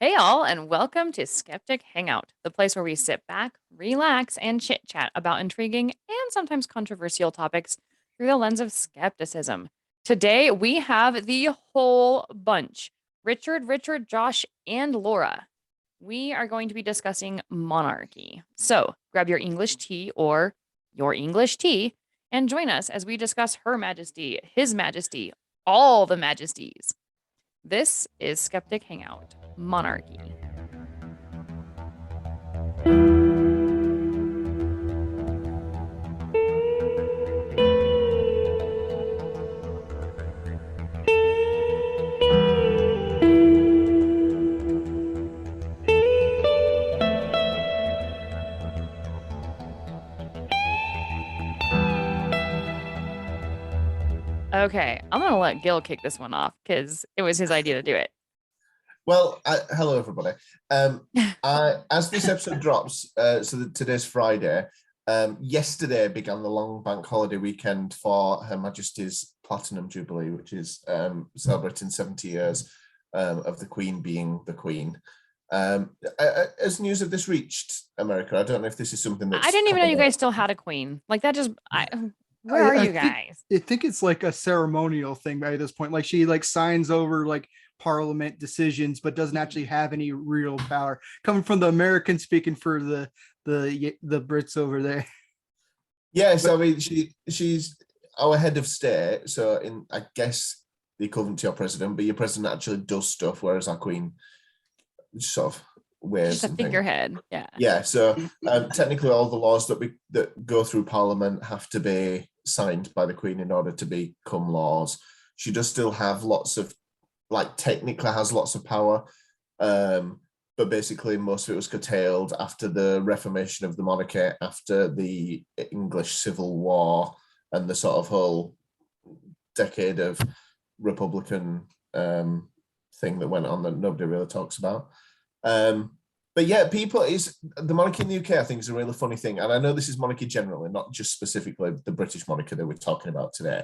Hey, all, and welcome to Skeptic Hangout, the place where we sit back, relax, and chit chat about intriguing and sometimes controversial topics through the lens of skepticism. Today, we have the whole bunch Richard, Josh, and Laura. We are going to be discussing monarchy. So grab your English tea or your English tea and join us as we discuss Her Majesty, His Majesty, all the majesties. This is Skeptic Hangout, Monarchy. Okay, I'm gonna let Gil kick this one off because it was his idea to do it. Well, hello everybody. As this episode drops, today's Friday. Yesterday began the long bank holiday weekend for Her Majesty's Platinum Jubilee, which is celebrating 70 years of the Queen being the Queen. Has news of this reached America? I don't know if this is something that's... I didn't even know you guys still had a queen. Like that just where are you guys? I think it's like a ceremonial thing by this point. Like she signs over parliament decisions, but doesn't actually have any real power. Coming from the American, speaking for the Brits over there. Yes, I mean she's our head of state. So I guess the equivalent to your president, but your president actually does stuff, whereas our queen sort of wears just a figurehead. Yeah. So technically, all the laws that go through Parliament have to be signed by the Queen in order to become laws. She does still have lots of, technically has lots of power, but basically most of it was curtailed after the reformation of the monarchy, after the English Civil War, and the sort of whole decade of Republican thing that went on that nobody really talks about. But yeah, the monarchy in the UK, I think, is a really funny thing. And I know this is monarchy generally, not just specifically the British monarchy that we're talking about today.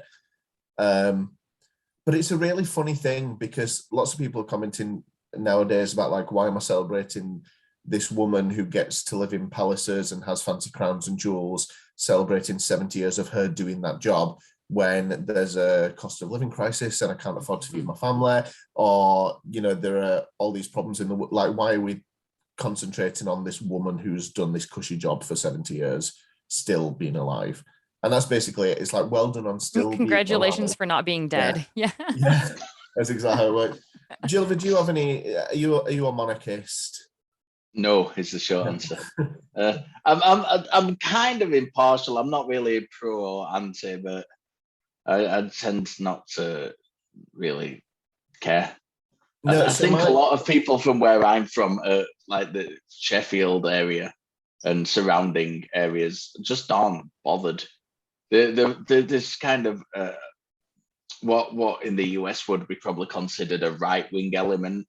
But it's a really funny thing because lots of people are commenting nowadays about why am I celebrating this woman who gets to live in palaces and has fancy crowns and jewels, celebrating 70 years of her doing that job, when there's a cost of living crisis and I can't afford to feed my family, or there are all these problems in the why are we concentrating on this woman who's done this cushy job for 70 years still being alive? And that's basically it. It's well done on still congratulations for not being dead. Yeah. That's exactly how it works. Jill, do you have any? Are you a monarchist? No, is the short answer. I'm kind of impartial. I'm not really pro or anti, but I tend not to really care. No, I think a lot of people from where I'm from, the Sheffield area and surrounding areas, just aren't bothered. This kind of what in the US would be probably considered a right-wing element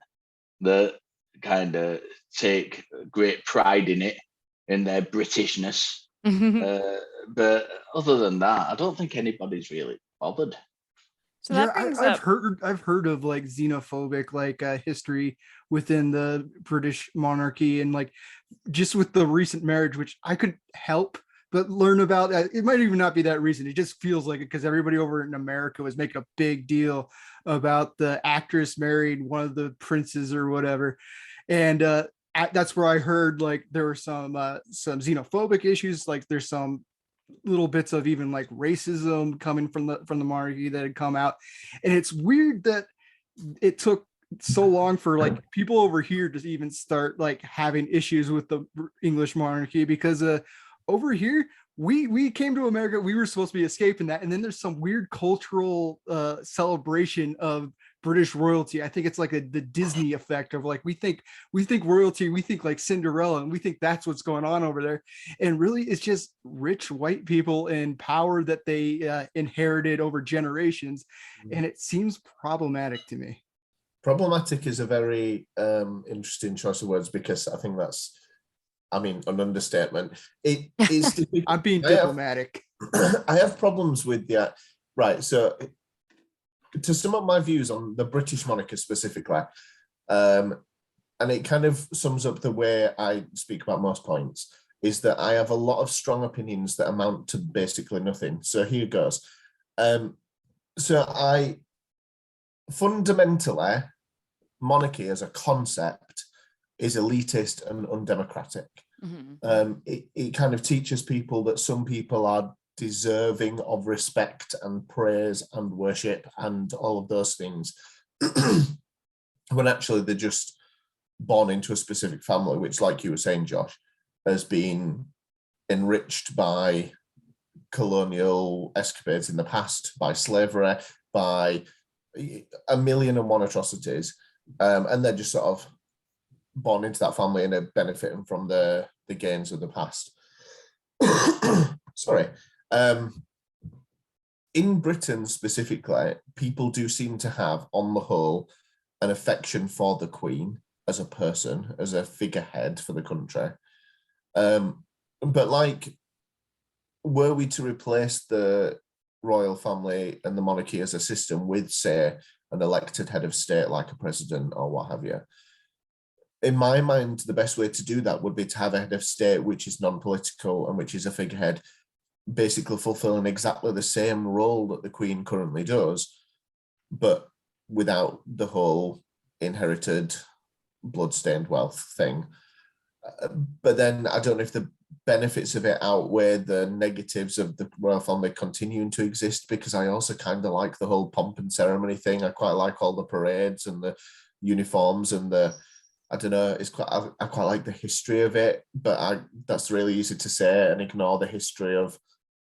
that kind of take great pride in their Britishness. But other than that, I don't think anybody's really bothered. So that I've heard of xenophobic history within the British monarchy, and just with the recent marriage, which I couldn't help but learn about. It might even not be that recent. It just feels like it because everybody over in America was making a big deal about the actress married one of the princes or whatever, and that's where I heard there were some xenophobic issues. There's some little bits of even racism coming from the monarchy that had come out, and it's weird that it took so long for people over here to even start having issues with the English monarchy, because over here we came to America, we were supposed to be escaping that, and then there's some weird cultural celebration of British royalty. I think it's the Disney effect of we think royalty, we think Cinderella, and we think that's what's going on over there. And really it's just rich white people and power that they inherited over generations. And it seems problematic to me. Problematic is a very interesting choice of words, because I think that's, an understatement. It is. I'm being diplomatic. I have problems with that. Right. So to sum up my views on the British monarchy specifically, and it kind of sums up the way I speak about most points, is that I have a lot of strong opinions that amount to basically nothing. So here goes. So I fundamentally, monarchy as a concept is elitist and undemocratic. It kind of teaches people that some people are deserving of respect and praise and worship and all of those things, when actually they're just born into a specific family, which, like you were saying, Josh, has been enriched by colonial escapades in the past, by slavery, by a million and one atrocities, and they're just sort of born into that family and are benefiting from the gains of the past. Sorry. In Britain specifically, people do seem to have, on the whole, an affection for the Queen as a person, as a figurehead for the country. But like, were we to replace the royal family and the monarchy as a system with, say, an elected head of state like a president or what have you, in my mind, the best way to do that would be to have a head of state which is non-political and which is a figurehead, basically fulfilling exactly the same role that the Queen currently does, but without the whole inherited blood-stained wealth thing. But then I don't know if the benefits of it outweigh the negatives of the royal family continuing to exist, because I also kind of like the whole pomp and ceremony thing. I quite like all the parades and the uniforms and the, I don't know, it's quite, I quite like the history of it, but that's really easy to say and ignore the history of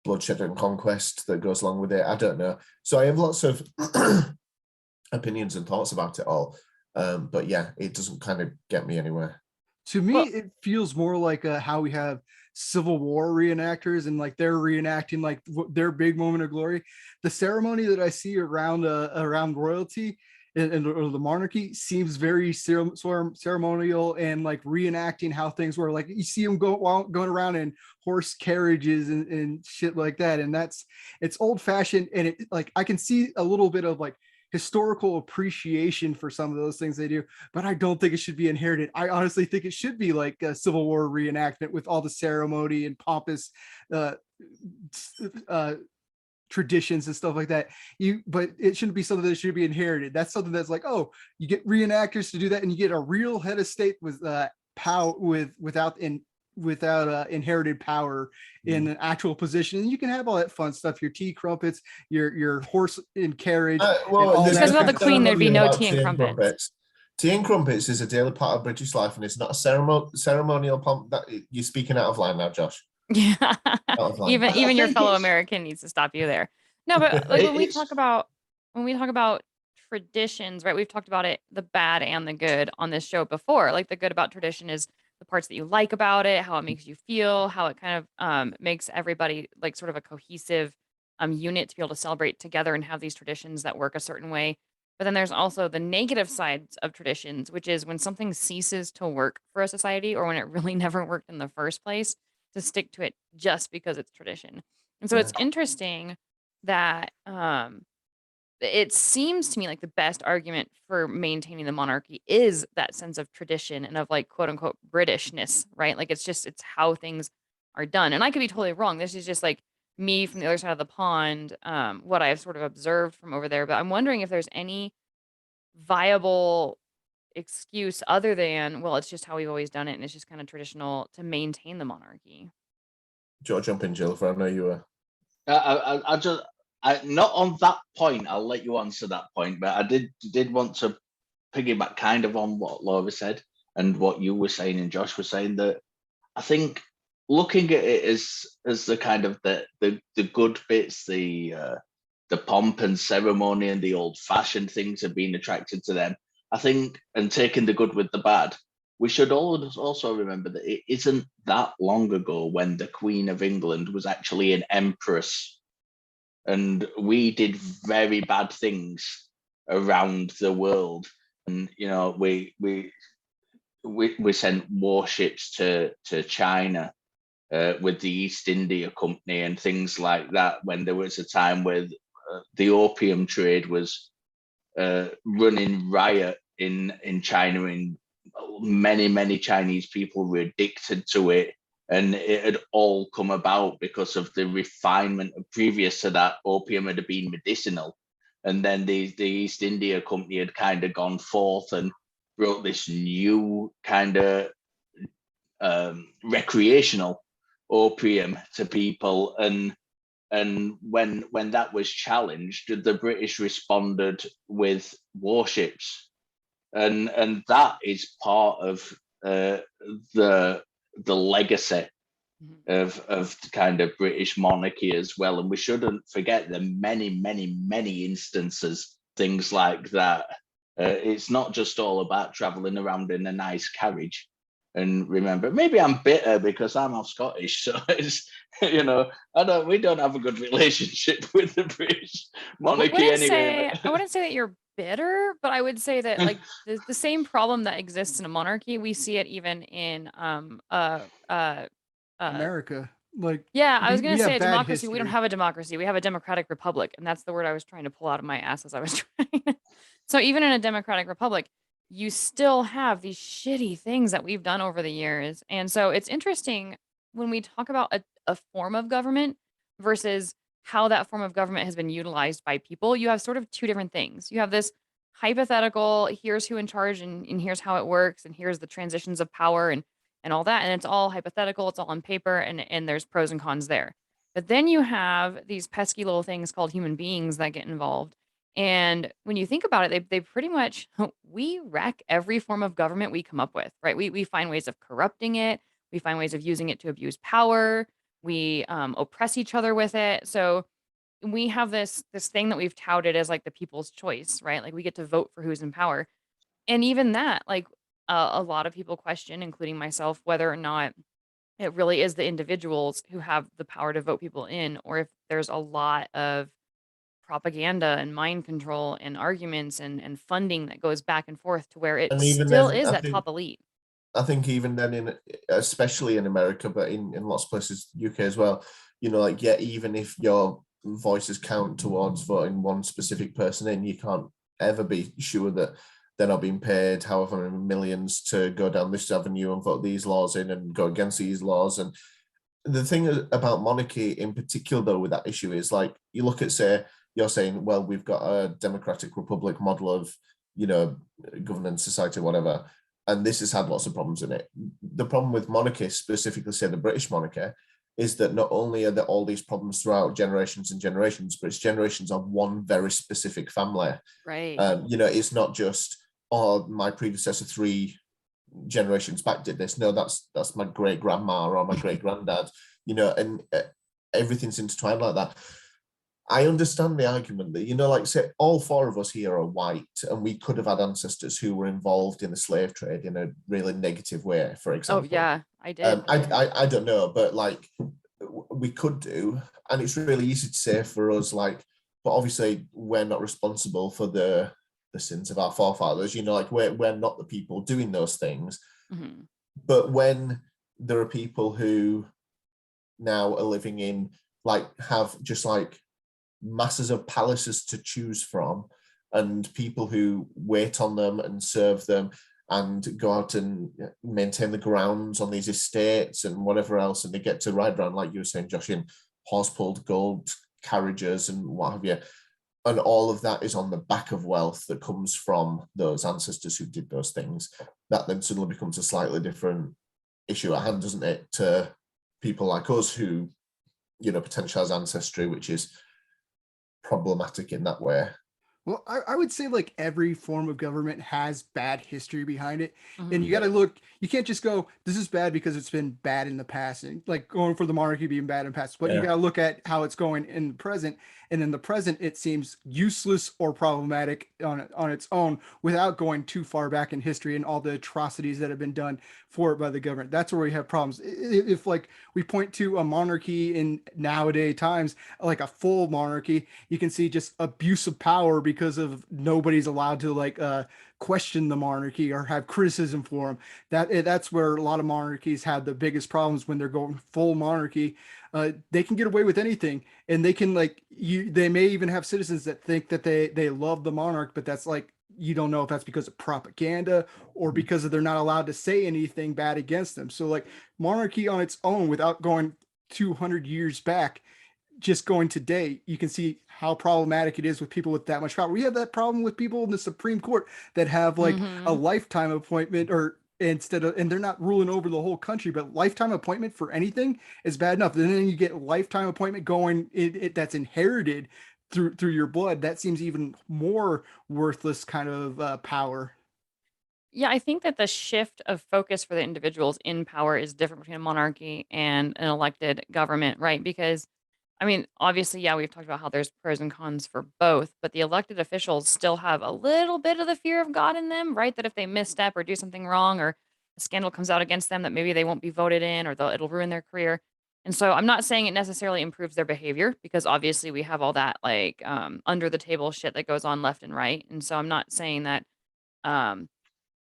bloodshed and conquest that goes along with it. I don't know. So I have lots of opinions and thoughts about it all. But yeah, it doesn't kind of get me anywhere. To me, Well- it feels more like how we have Civil War reenactors and like they're reenacting like their big moment of glory. The ceremony that I see around royalty and or the monarchy seems very ceremonial and like reenacting how things were. Like you see them going around in horse carriages and shit like that, and it's old fashioned, and it like I can see a little bit of like historical appreciation for some of those things they do, but I don't think it should be inherited. I honestly think it should be like a Civil War reenactment with all the ceremony and pompous traditions and stuff like that. But it shouldn't be something that should be inherited. That's something that's like, oh, you get reenactors to do that, and you get a real head of state with power without inherited power in an actual position, and you can have all that fun stuff, your tea crumpets, your horse and carriage. Because without the Queen, there'd be no tea and crumpets. Tea and crumpets is a daily part of British life, and it's not a ceremonial pomp. That you're speaking out of line now, Josh. Yeah. Even your fellow it's- American needs to stop you there. No, but like when we talk about traditions, right? We've talked about it, the bad and the good on this show before. Like the good about tradition is the parts that you like about it, how it makes you feel, how it kind of makes everybody like sort of a cohesive unit to be able to celebrate together and have these traditions that work a certain way. But then there's also the negative sides of traditions, which is when something ceases to work for a society or when it really never worked in the first place, to stick to it just because it's tradition. And so it's interesting that it seems to me like the best argument for maintaining the monarchy is that sense of tradition and of like quote unquote Britishness, right? Like it's how things are done. And I could be totally wrong. This is just like me from the other side of the pond, what I've sort of observed from over there. But I'm wondering if there's any viable excuse other than, well, it's just how we've always done it and it's just kind of traditional to maintain the monarchy. Do you want to jump in, Jill? For I know you were. Not on that point. I'll let you answer that point, but I did want to piggyback kind of on what Laura said and what you were saying and Josh was saying, that I think looking at it as the kind of the good bits, the pomp and ceremony and the old fashioned things have been attracted to them, I think, and taking the good with the bad. We should also remember that it isn't that long ago when the Queen of England was actually an empress, and we did very bad things around the world. And you know, we sent warships to China with the East India Company and things like that. When there was a time where the opium trade was running riot in China in many Chinese people were addicted to it, and it had all come about because of the refinement. Previous to that, opium had been medicinal, and then the East India Company had kind of gone forth and brought this new kind of recreational opium to people, and when that was challenged, the British responded with warships, and that is part of the legacy of the kind of British monarchy as well. And we shouldn't forget the many instances, things like that. It's not just all about traveling around in a nice carriage. And remember, maybe I'm bitter because I'm half Scottish, so it's, you know, we don't have a good relationship with the British monarchy anyway. I wouldn't say that you're bitter, but I would say that like the same problem that exists in a monarchy, we see it even in America, like yeah, I was we gonna say have a bad democracy. We don't history. have a democracy. We have a democratic republic, and that's the word I was trying to pull out of my ass as I was trying. So even in a democratic republic, you still have these shitty things that we've done over the years. And so it's interesting when we talk about a form of government versus how that form of government has been utilized by people. You have sort of two different things. You have this hypothetical, here's who in charge and here's how it works, and here's the transitions of power and all that. And it's all hypothetical, it's all on paper, and there's pros and cons there. But then you have these pesky little things called human beings that get involved. And when you think about it, they pretty much we wreck every form of government we come up with, right? We find ways of corrupting it, we find ways of using it to abuse power, we oppress each other with it. So we have this thing that we've touted as like the people's choice, right? Like we get to vote for who's in power. And even that, like a lot of people question, including myself, whether or not it really is the individuals who have the power to vote people in, or if there's a lot of propaganda and mind control and arguments and funding that goes back and forth to where it And even still then, is that top elite. I think even then, especially in America, but in lots of places, UK as well, you know, like, yeah, even if your voices count towards voting one specific person in, you can't ever be sure that they're not being paid however many millions to go down this avenue and vote these laws in and go against these laws. And the thing about monarchy in particular, though, with that issue is like, you look at, say, you're saying, well, we've got a democratic republic model of, you know, governance, society, whatever, and this has had lots of problems in it. The problem with monarchy, specifically, say, the British monarchy, is that not only are there all these problems throughout generations and generations, but it's generations of one very specific family. Right. You know, it's not just, oh, my predecessor 3 generations back did this. No, that's my great grandma or my great granddad, you know, and everything's intertwined like that. I understand the argument that, you know, like, say, all 4 of us here are white, and we could have had ancestors who were involved in the slave trade in a really negative way, for example. Oh yeah, I did. I don't know, but like, we could do, and it's really easy to say for us, like, but obviously we're not responsible for the sins of our forefathers, you know, like we're not the people doing those things. Mm-hmm. But when there are people who now are living in, like, have just like masses of palaces to choose from, and people who wait on them and serve them and go out and maintain the grounds on these estates and whatever else, and they get to ride around, like you were saying, Josh, in horse-pulled gold carriages and what have you, and all of that is on the back of wealth that comes from those ancestors who did those things. That then suddenly becomes a slightly different issue at hand, doesn't it, to people like us who, you know, potentially has ancestry which is problematic in that way. Well, I would say like every form of government has bad history behind it. Mm-hmm. And you got to look, you can't just go, this is bad because it's been bad in the past. And like going for the monarchy being bad in the past, but you got to look at how it's going in the present. And in the present, it seems useless or problematic on its own without going too far back in history and all the atrocities that have been done for it by the government. That's where we have problems. If like we point to a monarchy in nowadays times, like a full monarchy, you can see just abuse of power because of nobody's allowed to like question the monarchy or have criticism for them. That's where a lot of monarchies have the biggest problems when they're going full monarchy. They can get away with anything, and they can like they may even have citizens that think that they love the monarch, but that's like you don't know if that's because of propaganda or because of they're not allowed to say anything bad against them. So like monarchy on its own, without going 200 years back, just going today, you can see how problematic it is with people with that much power. We have that problem with people in the Supreme Court that have like a Mhm. lifetime appointment, or instead of, and they're not ruling over the whole country, but lifetime appointment for anything is bad enough. And then you get lifetime appointment going, that's inherited through your blood. That seems even more worthless kind of power. Yeah, I think that the shift of focus for the individuals in power is different between a monarchy and an elected government, right? Because, I mean, obviously, yeah, we've talked about how there's pros and cons for both, but the elected officials still have a little bit of the fear of God in them, right? That if they misstep or do something wrong or a scandal comes out against them, that maybe they won't be voted in or it'll ruin their career. And so I'm not saying it necessarily improves their behavior because obviously we have all that like under the table shit that goes on left and right. And so I'm not saying that um,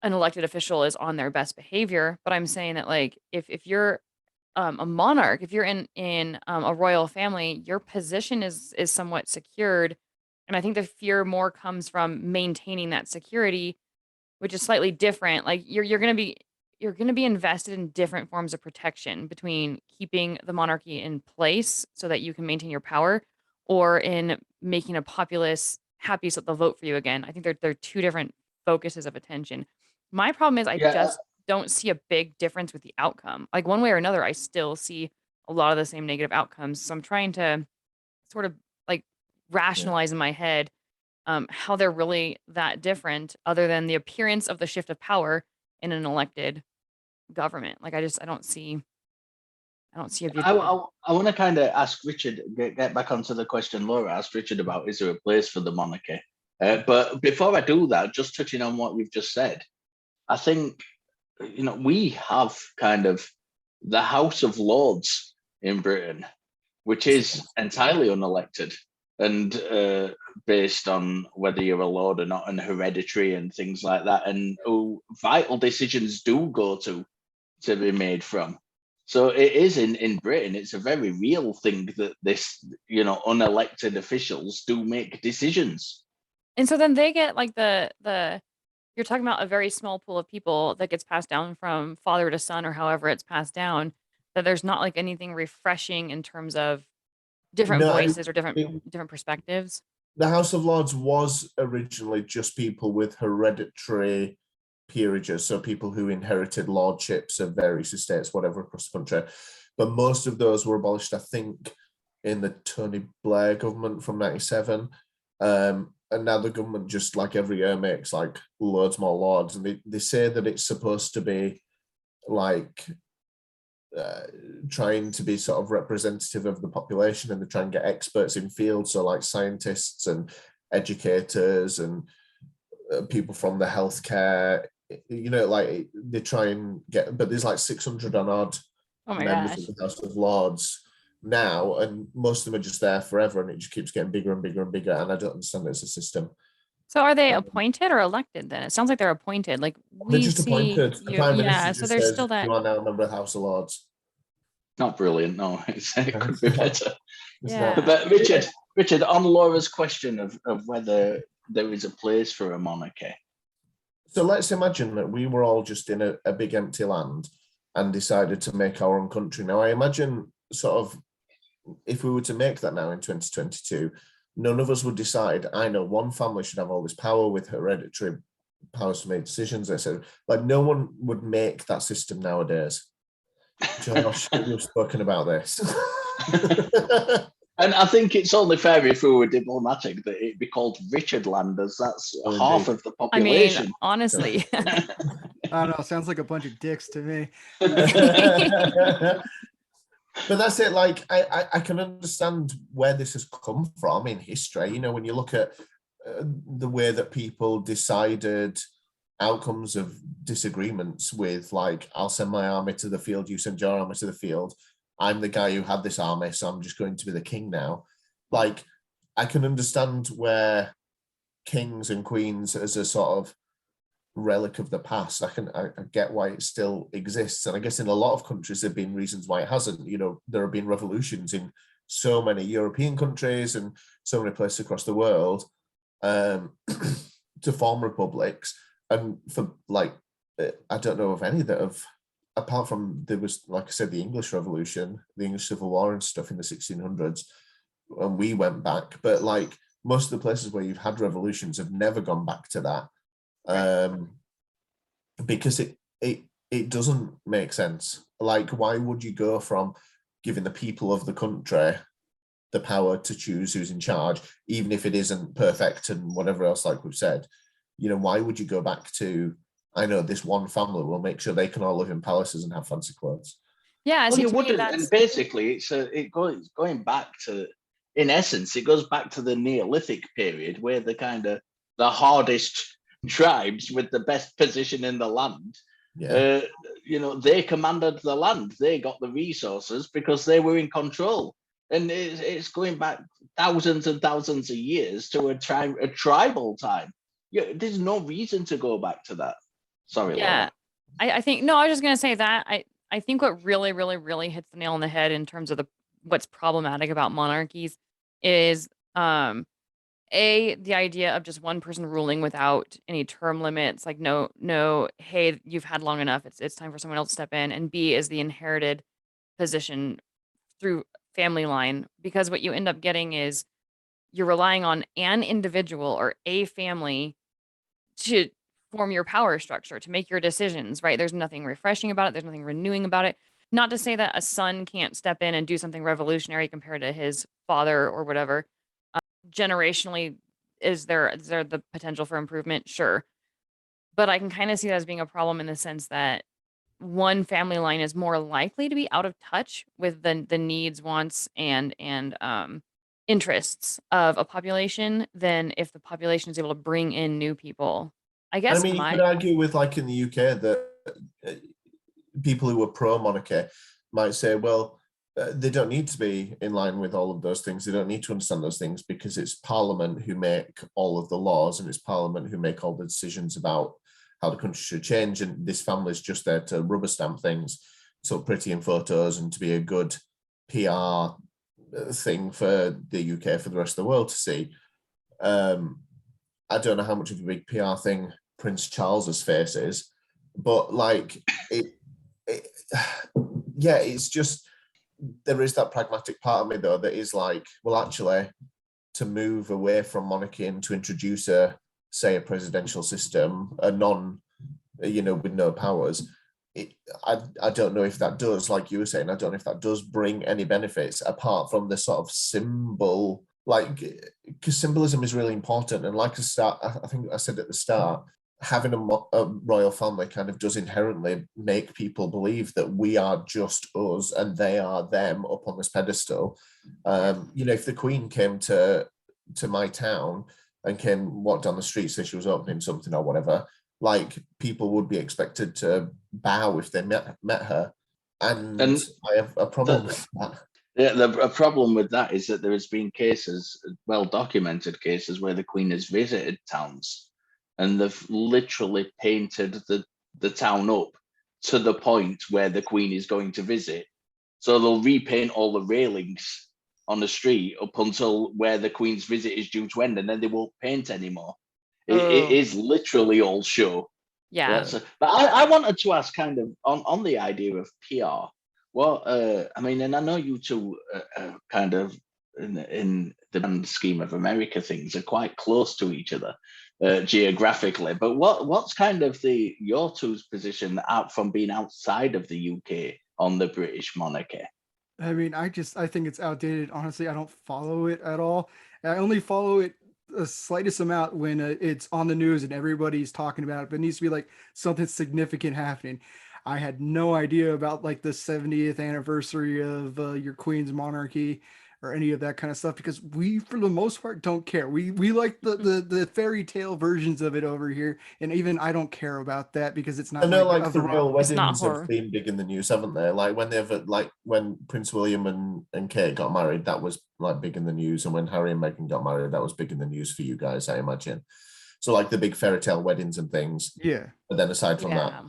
an elected official is on their best behavior, but I'm saying that like if you're a monarch, if you're in a royal family, your position is somewhat secured, and I think the fear more comes from maintaining that security, which is slightly different. Like you're gonna be invested in different forms of protection between keeping the monarchy in place so that you can maintain your power, or in making a populace happy so they'll vote for you again. I think they're two different focuses of attention. My problem is I Yeah, just don't see a big difference with the outcome. Like one way or another, I still see a lot of the same negative outcomes. So I'm trying to sort of like Yeah. rationalize in my head how they're really that different, other than the appearance of the shift of power in an elected government. Like I don't see a big I want to kind of ask Richard, get back onto the question Laura asked Richard about, is there a place for the monarchy? But before I do that, just touching on what you've just said, I think, we have kind of the House of Lords in Britain, which is entirely unelected and based on whether you're a lord or not, and hereditary and things like that, and who vital decisions do go to be made from. So it is in Britain, it's a very real thing that this, unelected officials do make decisions. And so then they get like the you're talking about a very small pool of people that gets passed down from father to son or however it's passed down, that there's not like anything refreshing in terms of different No, voices or it, different perspectives. the House of Lords was originally just people with hereditary peerages, so people who inherited lordships of various estates, whatever, across the country. But most of those were abolished, I think, in the Tony Blair government from 97. And now the government just like every year makes like loads more lords. And they say that it's supposed to be like trying to be sort of representative of the population, and they try and get experts in fields, so like scientists and educators and people from the healthcare, like they try and get, but there's like 600 on odd Oh my members gosh. of the House of Lords now, and most of them are just there forever, and it just keeps getting bigger and bigger and bigger, and I don't understand it as a system. So are they appointed or elected then? It sounds like they're appointed. Like They're we just see appointed. The you, Prime Minister yeah. So just there's says, still that, you are now a member of the House of Lords. Not brilliant, no. It could be better. yeah. But Richard, on Laura's question of whether there is a place for a monarchy. So let's imagine that we were all just in a big empty land and decided to make our own country. Now, I imagine sort of if we were to make that now in 2022, none of us would decide, I know one family should have all this power with hereditary powers to make decisions. I said, like, no one would make that system nowadays. Josh, you've spoken about this. And I think it's only fair, if we were diplomatic, that it be called Richardlanders. That's half of the I mean, population. honestly. I don't know. Sounds like a bunch of dicks to me. But that's it. Like, I can understand where this has come from in history. When you look at the way that people decided outcomes of disagreements with, like, I'll send my army to the field, you send your army to the field. I'm the guy who had this army, so I'm just going to be the king now. Like, I can understand where kings and queens as a sort of relic of the past. I get why it still exists, and I guess in a lot of countries there have been reasons why it hasn't. There have been revolutions in so many European countries and so many places across the world to to form republics, and for like I don't know of any that have, apart from there was, like I said, the English Revolution, the English Civil War and stuff in the 1600s, and we went back. But like most of the places where you've had revolutions have never gone back to that, because it doesn't make sense. Like, why would you go from giving the people of the country the power to choose who's in charge, even if it isn't perfect and whatever else, like we've said? You know, why would you go back to, I know this one family will make sure they can all live in palaces and have fancy clothes? Yeah, Well, see, you to me, wouldn't, that's and basically, it's going back to, in essence, it goes back to the Neolithic period, where the hardest tribes with the best position in the land, Yeah. they commanded the land. They got the resources because they were in control, and it's going back thousands and thousands of years to a tribal time. Yeah, there's no reason to go back to that. Sorry, yeah. Laura. I think no, I was just gonna say that I think what really, really, really hits the nail on the head in terms of what's problematic about monarchies is the idea of just one person ruling without any term limits, like no, hey, you've had long enough, it's time for someone else to step in, and B is the inherited position through family line, because what you end up getting is you're relying on an individual or a family to form your power structure, to make your decisions, right? There's nothing refreshing about it. There's nothing renewing about it. Not to say that a son can't step in and do something revolutionary compared to his father or whatever. Generationally, is there the potential for improvement? Sure. But I can kind of see that as being a problem in the sense that one family line is more likely to be out of touch with the needs, wants, and interests of a population than if the population is able to bring in new people. I I guess mean, you could argue with, like in the UK, that people who are pro-monarchy might say, well, they don't need to be in line with all of those things. They don't need to understand those things because it's Parliament who make all of the laws, and it's Parliament who make all the decisions about how the country should change. And this family is just there to rubber stamp things, to look pretty in photos, and to be a good PR thing for the UK for the rest of the world to see. I don't know how much of a big PR thing Prince Charles's face is, but like it yeah, it's just, there is that pragmatic part of me though that is like, well, actually, to move away from monarchy and to introduce a presidential system, a non, with no powers, I don't know if that does, like you were saying, I don't know if that does bring any benefits apart from the sort of symbol, like, because symbolism is really important. And like I think I said at the start, having a royal family kind of does inherently make people believe that we are just us and they are them up on this pedestal. If the Queen came to my town and walked down the street, say she was opening something or whatever, like, people would be expected to bow if they met her. And I have a problem with that. Yeah, a problem with that is that there has been cases, well documented cases, where the Queen has visited towns and they've literally painted the town up to the point where the Queen is going to visit. So they'll repaint all the railings on the street up until where the Queen's visit is due to end, and then they won't paint anymore. It is literally all show. yeah. But I wanted to ask, kind of on the idea of PR. Well, I mean, and I know you two kind of in the grand scheme of America, things are quite close to each other geographically. But what's kind of your two's position out from being outside of the UK on the British monarchy? I mean, I think it's outdated. Honestly, I don't follow it at all. I only follow it the slightest amount when it's on the news and everybody's talking about it, but it needs to be like something significant happening. I had no idea about like the 70th anniversary of your Queen's monarchy or any of that kind of stuff, because we, for the most part, don't care. We like the fairy tale versions of it over here, and even I don't care about that because it's not I know, my like, the royal It's not weddings have horror. been big in the news, haven't they? Like when Prince William and Kate got married, that was like big in the news, and when Harry and Meghan got married, that was big in the news for you guys, I imagine. So like the big fairy tale weddings and things. Yeah. But then aside from that,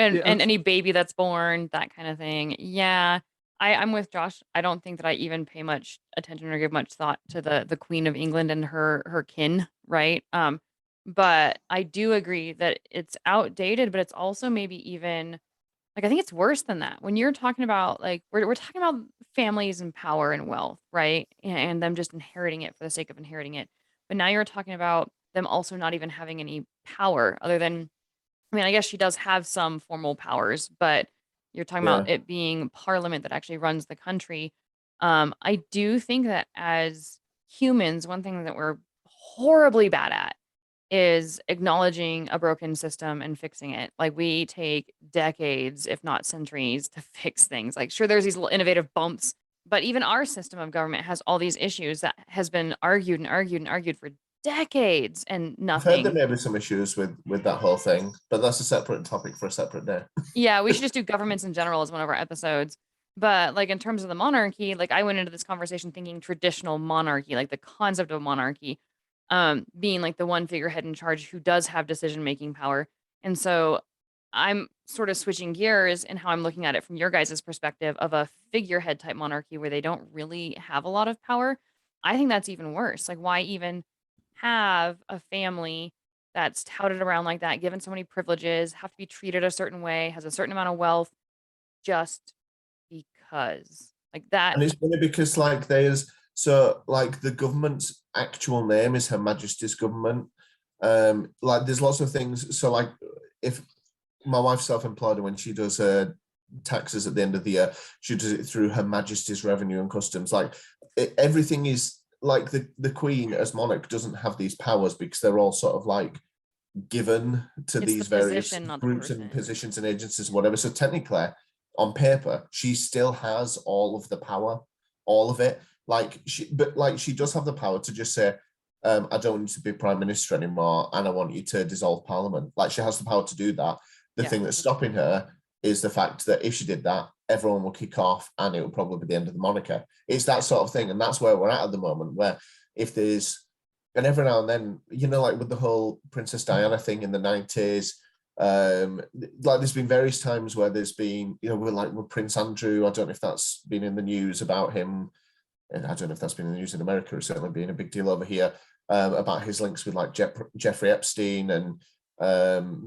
And Yeah, any baby that's born, that kind of thing. Yeah. I'm with Josh. I don't think that I even pay much attention or give much thought to the Queen of England and her kin, right? But I do agree that it's outdated, but it's also maybe even like I think it's worse than that. When you're talking about like we're talking about families and power and wealth, right? And them just inheriting it for the sake of inheriting it. But now you're talking about them also not even having any power other than I mean, I guess she does have some formal powers, but you're talking Yeah. about it being parliament that actually runs the country. I do think that as humans, one thing that we're horribly bad at is acknowledging a broken system and fixing it. Like we take decades, if not centuries, to fix things. Like sure, there's these little innovative bumps, but even our system of government has all these issues that has been argued and argued and argued for decades and I've heard there nothing. may be some issues with that whole thing, but that's a separate topic for a separate day. Yeah, we should just do governments in general as one of our episodes. But like in terms of the monarchy, like I went into this conversation thinking traditional monarchy, like the concept of monarchy, being like the one figurehead in charge who does have decision-making power. And so I'm sort of switching gears in how I'm looking at it from your guys' perspective of a figurehead type monarchy where they don't really have a lot of power. I think that's even worse. Like, why even have a family that's touted around like that, given so many privileges, have to be treated a certain way, has a certain amount of wealth just because? Like that. And it's funny because like there's so like the government's actual name is Her Majesty's Government. Like there's lots of things. So like if my wife's self-employed and when she does her taxes at the end of the year, she does it through Her Majesty's Revenue and Customs. Like everything is like the Queen as monarch doesn't have these powers because they're all sort of like given to It's the these various position, not the groups and person. positions and agencies and whatever. So technically, on paper, she still has all of the power, all of it. But she does have the power to just say, I don't want you to be prime minister anymore, and I want you to dissolve parliament. Like she has the power to do that. The Yeah, thing that's stopping her is the fact that if she did that, everyone will kick off, and it will probably be the end of the monarchy. It's that sort of thing, and that's where we're at the moment. Where if there's and every now and then, you know, like with the whole Princess Diana thing in the 90s, like there's been various times where there's been, you know, with Prince Andrew. I don't know if that's been in the news about him. And I don't know if that's been in the news in America. It's certainly been a big deal over here about his links with like Jeffrey Epstein and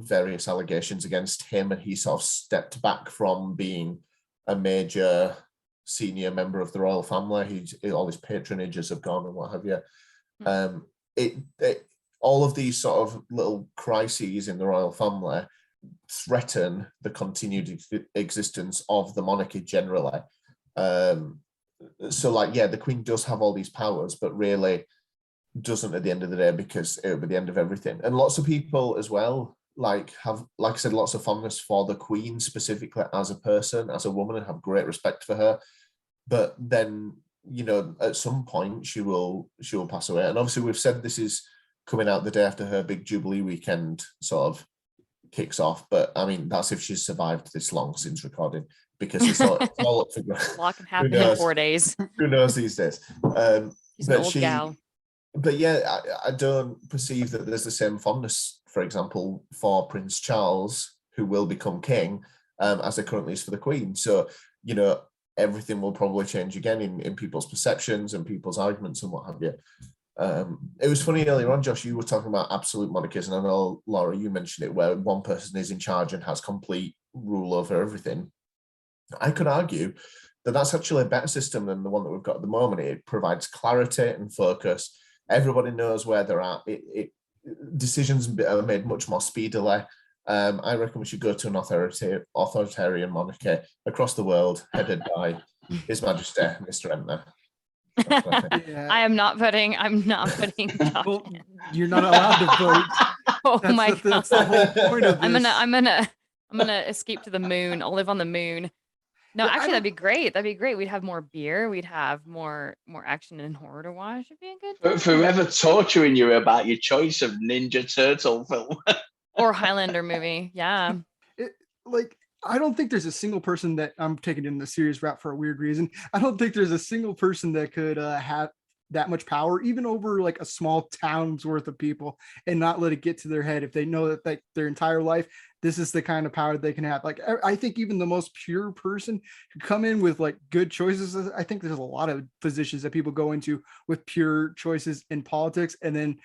various allegations against him. And he sort of stepped back from being a major senior member of the royal family. All his patronages have gone and what have you. It all of these sort of little crises in the royal family threaten the continued existence of the monarchy generally. So like, yeah, the Queen does have all these powers, but really doesn't at the end of the day because it would be the end of everything. And lots of people as well, like have, like I said, lots of fondness for the Queen specifically as a person, as a woman, and have great respect for her. But then, you know, at some point she will pass away. And obviously we've said this is coming out the day after her big Jubilee weekend sort of kicks off. But I mean, that's if she's survived this long since recording, because it's all up for grabs. A lot can happen in 4 days. Who knows these days? She's an old gal. But yeah, I don't perceive that there's the same fondness, for example, for Prince Charles, who will become king, as there currently is for the Queen. So, you know, everything will probably change again in people's perceptions and people's arguments and what have you. It was funny earlier on, Josh, you were talking about absolute monarchies, and I know, Laura, you mentioned it, where one person is in charge and has complete rule over everything. I could argue that that's actually a better system than the one that we've got at the moment. It provides clarity and focus. Everybody knows where they're at. Decisions are made much more speedily. I reckon we should go to an authoritarian monarchy across the world, headed by His Majesty, Mr. Entner. Yeah. I'm not putting Well, you're not allowed to vote. Oh That's my the, that's the whole point of this. I'm gonna escape to the moon. I'll live on the moon. No, Yeah, I actually, that'd don't- be great. That'd be great. We'd have more beer. We'd have more action and horror to watch. It'd be a good time. Forever torturing you about your choice of Ninja Turtle film. Or Highlander movie. Yeah. like I don't think there's a single person that I'm taking in the serious route for a weird reason. I don't think there's a single person that could that much power, even over like a small town's worth of people, and not let it get to their head if they know that like their entire life, this is the kind of power they can have. Like, I think even the most pure person could come in with like good choices. I think there's a lot of positions that people go into with pure choices in politics, and then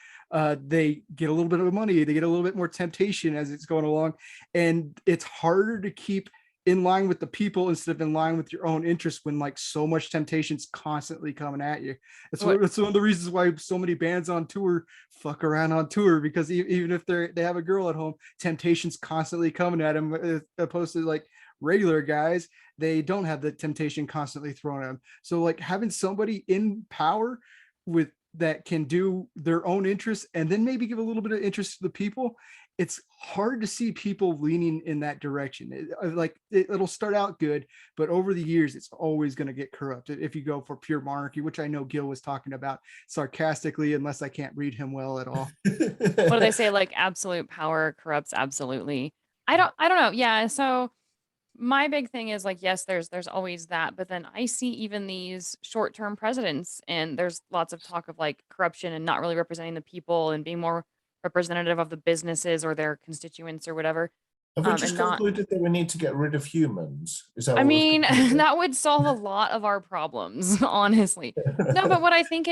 they get a little bit of money, they get a little bit more temptation as it's going along, and it's harder to keep in line with the people instead of in line with your own interests when like so much temptation's constantly coming at you. It's one of the reasons why so many bands on tour fuck around on tour, because even if they have a girl at home, temptation's constantly coming at them, as opposed to like regular guys, they don't have the temptation constantly thrown at them. So like having somebody in power with that can do their own interests and then maybe give a little bit of interest to the people, it's hard to see people leaning in that direction. It'll start out good, but over the years, it's always going to get corrupted if you go for pure monarchy, which I know Gil was talking about sarcastically, unless I can't read him well at all. What do they say? Like absolute power corrupts absolutely. I don't know. Yeah. So my big thing is like, yes, there's always that, but then I see even these short-term presidents, and there's lots of talk of like corruption and not really representing the people and being more representative of the businesses or their constituents or whatever. Have we just And not, concluded that we need to get rid of humans? Is that I what we've mean, concluded? that would solve a lot of our problems, honestly. No, but what I think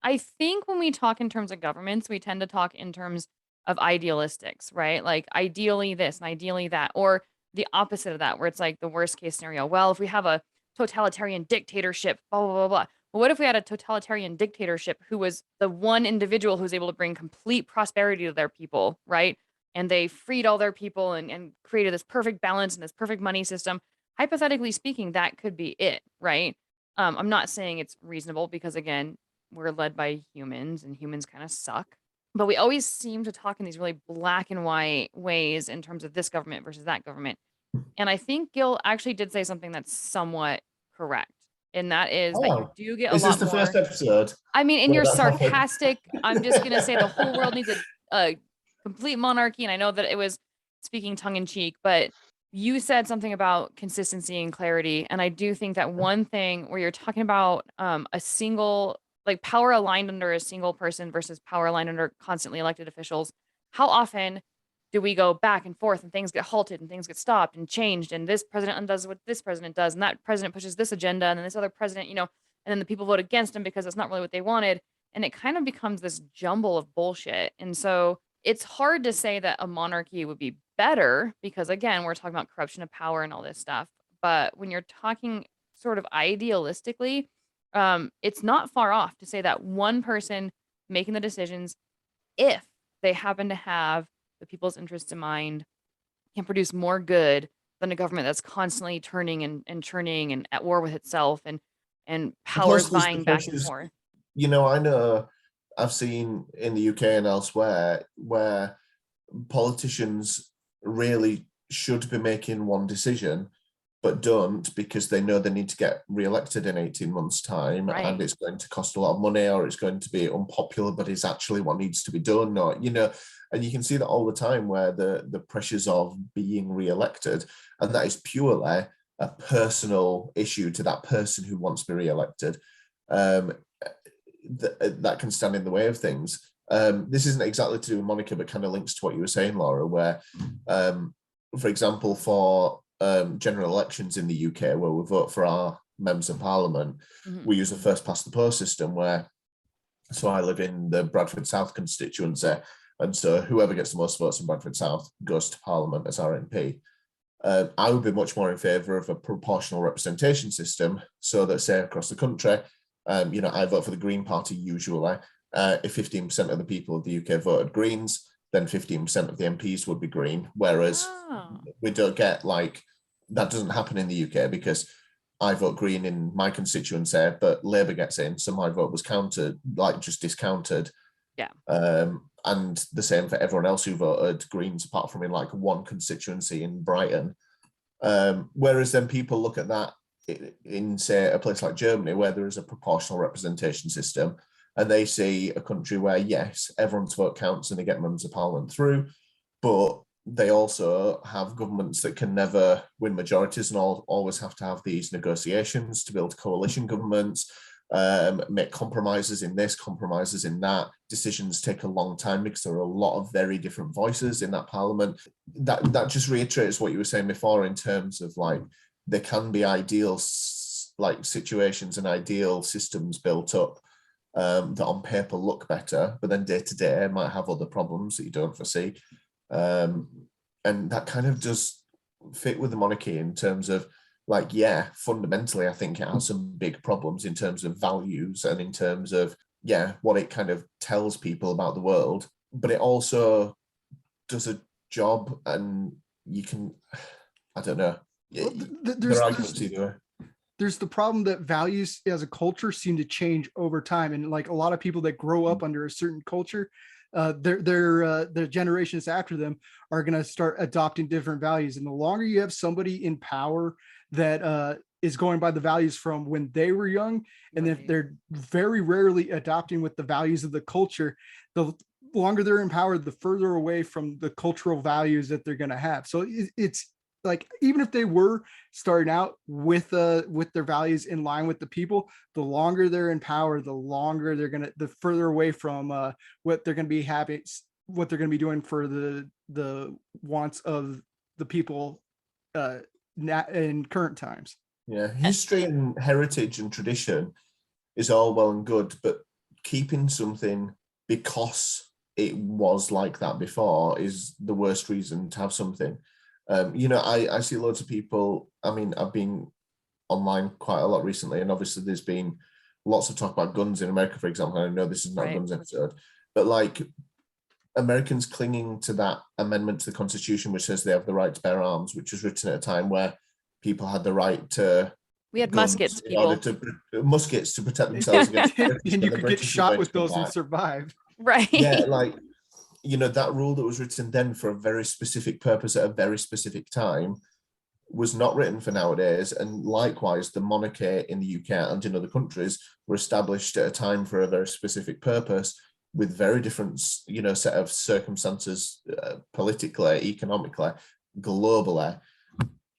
I think when we talk in terms of governments, we tend to talk in terms of idealistics, right? Like ideally this and ideally that, or the opposite of that, where it's like the worst case scenario. Well, if we have a totalitarian dictatorship, blah, blah, blah, blah. But what if we had a totalitarian dictatorship who was the one individual who's able to bring complete prosperity to their people, right? And they freed all their people and created this perfect balance and this perfect money system. Hypothetically speaking, that could be it, right? I'm not saying it's reasonable because, again, we're led by humans and humans kind of suck. But we always seem to talk in these really black and white ways in terms of this government versus that government. And I think Gil actually did say something that's somewhat correct. And that is that you Oh, do get a is this lot the first more. episode I mean, in where your that's happened? sarcastic, I'm just going to say the whole world needs a complete monarchy. And I know that it was speaking tongue in cheek, but you said something about consistency and clarity. And I do think that one thing where you're talking about a single, like power aligned under a single person versus power aligned under constantly elected officials, how often do we go back and forth and things get halted and things get stopped and changed, and this president undoes what this president does and that president pushes this agenda and then this other president, and then the people vote against him because it's not really what they wanted, and it kind of becomes this jumble of bullshit. And so it's hard to say that a monarchy would be better because, again, we're talking about corruption of power and all this stuff. But when you're talking sort of idealistically, it's not far off to say that one person making the decisions, if they happen to have the people's interests in mind, can produce more good than a government that's constantly turning and churning and at war with itself and powers Plus, there's the vying back and pressures. forth. I know I've seen in the UK and elsewhere where politicians really should be making one decision, but don't because they know they need to get re-elected in 18 months' time, Right. and it's going to cost a lot of money, or it's going to be unpopular, but it's actually what needs to be done, or and you can see that all the time where the pressures of being re-elected, and that is purely a personal issue to that person who wants to be re-elected, that can stand in the way of things. This isn't exactly to do with Monica, but kind of links to what you were saying, Laura, where, for example, for general elections in the UK, where we vote for our members of parliament, we use a first past the post system so I live in the Bradford South constituency, and so whoever gets the most votes in Bradford South goes to parliament as our MP. I would be much more in favour of a proportional representation system, so that, say, across the country, I vote for the Green Party usually. If 15% of the people of the UK voted Greens, then 15% of the MPs would be Green, whereas we don't get that doesn't happen in the UK because I vote Green in my constituency, but Labour gets in, so my vote was counted, just discounted. Yeah. And the same for everyone else who voted Greens, apart from in one constituency in Brighton. Whereas then people look at that in, say, a place like Germany, where there is a proportional representation system, and they see a country where, yes, everyone's vote counts and they get members of parliament through, but they also have governments that can never win majorities and always have to have these negotiations to build coalition governments, make compromises in this, compromises in that. Decisions take a long time because there are a lot of very different voices in that parliament. That just reiterates what you were saying before in terms of like there can be ideal like situations and ideal systems built up that on paper look better, but then day to day might have other problems that you don't foresee. And that kind of does fit with the monarchy in terms of like, yeah, fundamentally, I think it has some big problems in terms of values and in terms of, yeah, what it kind of tells people about the world, but it also does a job and you can, I don't know. Well, There are arguments either way. There's the problem that values as a culture seem to change over time, and like a lot of people that grow up under a certain culture, their generations after them are going to start adopting different values. And the longer you have somebody in power that is going by the values from when they were young, and if they're very rarely adopting with the values of the culture, the longer they're in power, the further away from the cultural values that they're going to have. So it's like, even if they were starting out with their values in line with the people, the longer they're in power, the further away from what they're going to be having, what they're going to be doing for the wants of the people in current times. Yeah, history and heritage and tradition is all well and good, but keeping something because it was like that before is the worst reason to have something. I see loads of people. I mean, I've been online quite a lot recently, and obviously there's been lots of talk about guns in America, for example. I know this is not a guns episode, but like Americans clinging to that amendment to the Constitution, which says they have the right to bear arms, which was written at a time where people had the right to. We had muskets, people. Muskets to protect themselves against. And you could get shot with those and survive. Right. Yeah, like, that rule that was written then for a very specific purpose at a very specific time was not written for nowadays. And likewise, the monarchy in the UK and in other countries were established at a time for a very specific purpose with very different, set of circumstances, politically, economically, globally.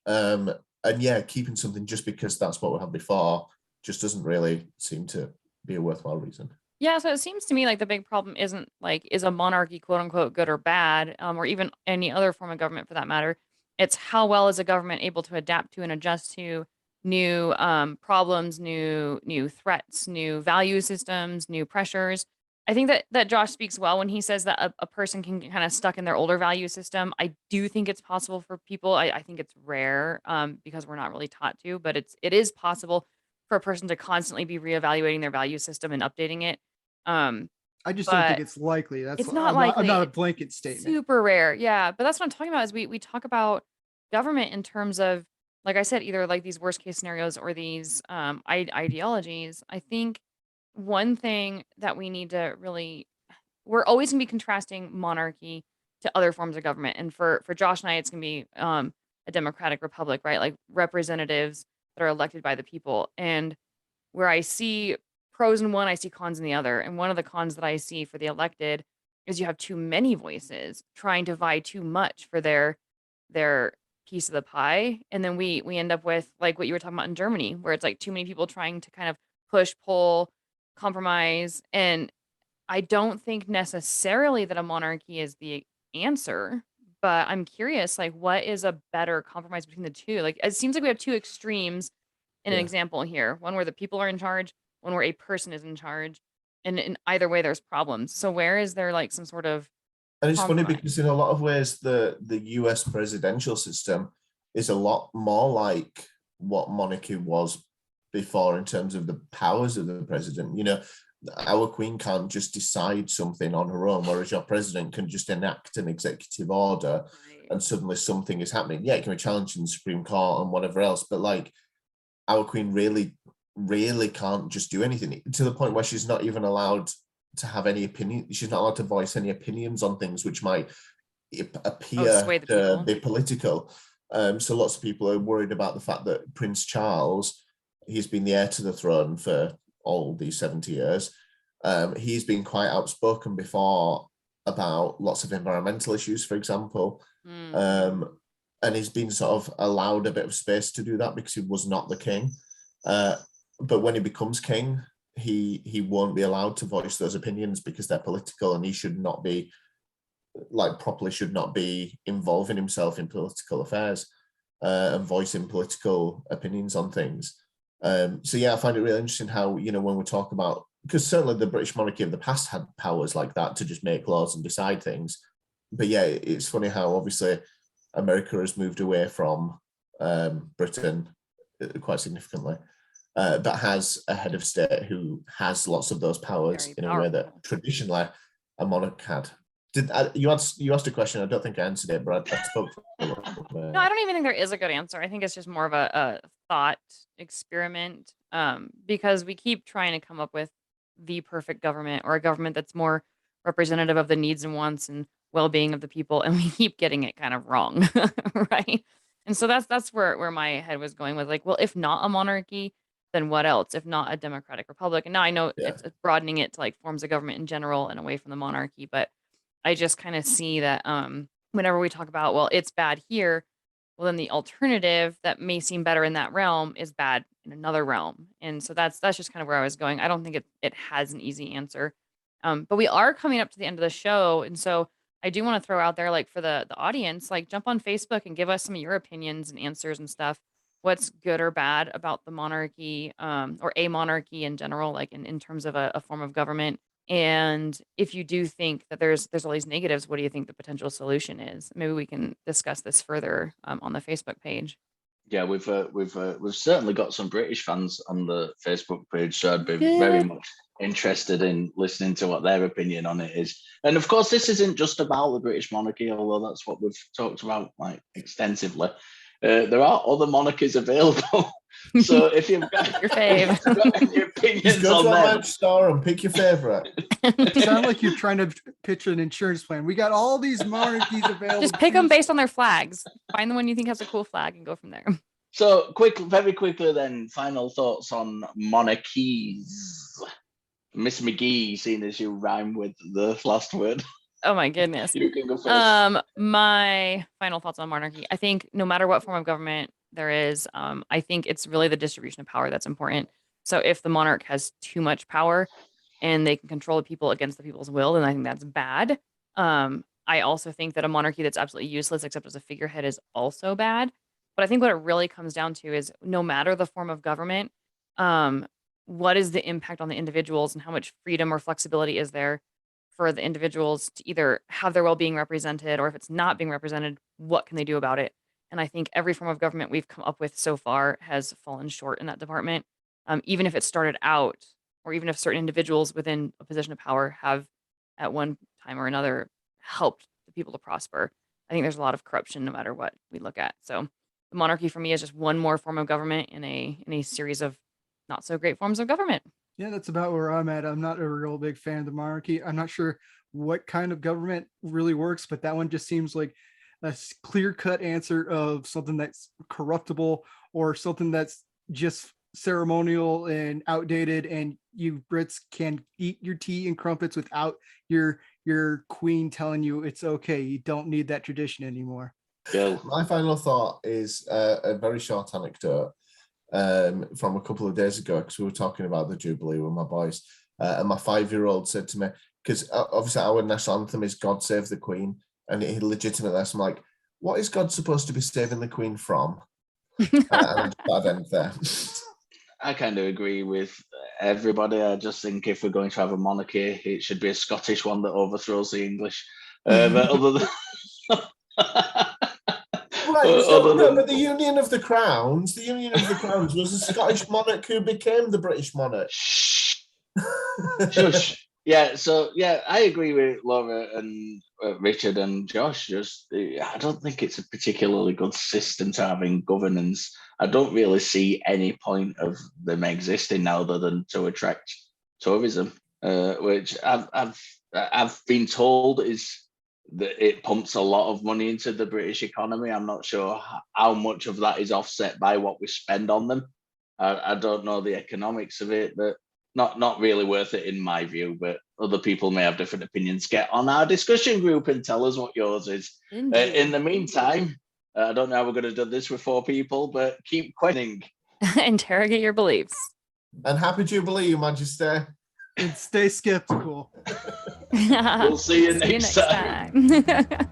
And yeah, keeping something just because that's what we had before just doesn't really seem to be a worthwhile reason. Yeah, so it seems to me like the big problem isn't like, is a monarchy quote unquote good or bad, or even any other form of government for that matter. It's how well is a government able to adapt to and adjust to new problems, new threats, new value systems, new pressures. I think that Josh speaks well when he says that a person can get kind of stuck in their older value system. I do think it's possible for people. I think it's rare because we're not really taught to, but it is possible for a person to constantly be reevaluating their value system and updating it. I just don't think it's likely. It's not likely. I'm not a blanket statement. Super rare. Yeah. But that's what I'm talking about is we talk about government in terms of, like I said, either like these worst case scenarios or these ideologies. I think one thing that we need to really, we're always going to be contrasting monarchy to other forms of government. And for Josh and I, it's going to be a democratic republic, right? Like representatives that are elected by the people. And where I see pros in one, I see cons in the other. And one of the cons that I see for the elected is you have too many voices trying to vie too much for their piece of the pie. And then we end up with like what you were talking about in Germany, where it's like too many people trying to kind of push, pull, compromise. And I don't think necessarily that a monarchy is the answer, but I'm curious, like, what is a better compromise between the two? Like, it seems like we have two extremes in an example here, one where the people are in charge, one where a person is in charge, and in either way there's problems. So where is there like some sort of And it's compromise? funny because in a lot of ways the US presidential system is a lot more like what monarchy was before in terms of the powers of the president. Our queen can't just decide something on her own, whereas your president can just enact an executive order and suddenly something is happening. Yeah, it can be challenged in the Supreme Court and whatever else, but like our queen really can't just do anything, to the point where she's not even allowed to have any opinion. She's not allowed to voice any opinions on things which might appear to be political. So lots of people are worried about the fact that Prince Charles, he's been the heir to the throne for all these 70 years. He's been quite outspoken before about lots of environmental issues, for example. And he's been sort of allowed a bit of space to do that because he was not the king. But when he becomes king, he won't be allowed to voice those opinions because they're political, and he should not be should not be involving himself in political affairs and voicing political opinions on things. So yeah, I find it really interesting how, when we talk about, because certainly the British monarchy of the past had powers like that to just make laws and decide things. But yeah, it's funny how obviously America has moved away from Britain quite significantly, but has a head of state who has lots of those powers in a way that traditionally a monarch had. You asked a question? I don't think I answered it, but I spoke for a little bit. No, I don't even think there is a good answer. I think it's just more of a thought experiment, because we keep trying to come up with the perfect government, or a government that's more representative of the needs and wants and well-being of the people, and we keep getting it kind of wrong, right? And so that's where my head was going with, like, well, if not a monarchy, then what else? If not a democratic republic? And now I know Yeah. it's broadening it to like forms of government in general and away from the monarchy, but I just kind of see that whenever we talk about, well, it's bad here, well, then the alternative that may seem better in that realm is bad in another realm. And so that's just kind of where I was going. I don't think it has an easy answer. But we are coming up to the end of the show. And so I do want to throw out there, like, for the audience, like, jump on Facebook and give us some of your opinions and answers and stuff. What's good or bad about the monarchy, or a monarchy in general, like in terms of a form of government. And if you do think that there's all these negatives, what do you think the potential solution is? Maybe we can discuss this further on the Facebook page. Yeah, we've certainly got some British fans on the Facebook page, so I'd be very much interested in listening to what their opinion on it is. And of course, this isn't just about the British monarchy, although that's what we've talked about like extensively. There are other monarchies available. So if you've got Your fave. if you've got any Just opinions go on to a them, match store and pick your favorite. It sounds like you're trying to pitch an insurance plan. We got all these monarchies available. Just pick them based on their flags. Find the one you think has a cool flag and go from there. so very quickly then, final thoughts on monarchies. Miss McGee, seeing as you rhyme with the last word. Oh my goodness. You can go first. My final thoughts on monarchy. I think no matter what form of government there is, I think it's really the distribution of power that's important. So if the monarch has too much power and they can control the people against the people's will, then I think that's bad. I also think that a monarchy that's absolutely useless except as a figurehead is also bad. But I think what it really comes down to is, no matter the form of government, what is the impact on the individuals, and how much freedom or flexibility is there for the individuals to either have their well-being represented, or if it's not being represented, what can they do about it? And I think every form of government we've come up with so far has fallen short in that department. Even if it started out, or even if certain individuals within a position of power have at one time or another helped the people to prosper, I think there's a lot of corruption no matter what we look at. So the monarchy for me is just one more form of government in a series of not so great forms of government. Yeah, that's about where I'm at. I'm not a real big fan of the monarchy. I'm not sure what kind of government really works, but that one just seems like a clear-cut answer of something that's corruptible, or something that's just ceremonial and outdated, and you Brits can eat your tea and crumpets without your queen telling you it's okay. You don't need that tradition anymore. Bill. My final thought is a very short anecdote from a couple of days ago, because we were talking about the Jubilee with my boys, and my 5-year-old said to me, because obviously our national anthem is God Save the Queen, and he legitimately asked me, like, what is God supposed to be saving the Queen from? And I'd end there. I kind of agree with everybody. I just think if we're going to have a monarchy, it should be a Scottish one that overthrows the English. But other than but the Union of the Crowns was a Scottish monarch who became the British monarch. Shush. Yeah, so yeah, I agree with Laura and Richard and Josh. Just, I don't think it's a particularly good system to have in governance. I don't really see any point of them existing now other than to attract tourism, which I've been told is that it pumps a lot of money into the British economy. I'm not sure how much of that is offset by what we spend on them. I don't know the economics of it, but not really worth it in my view. But other people may have different opinions. Get on our discussion group and tell us what yours is. In the meantime, I don't know how we're going to do this with 4 people, but keep questioning. Interrogate your beliefs. And happy Jubilee, Your Majesty. And stay skeptical. We'll see you next time. time.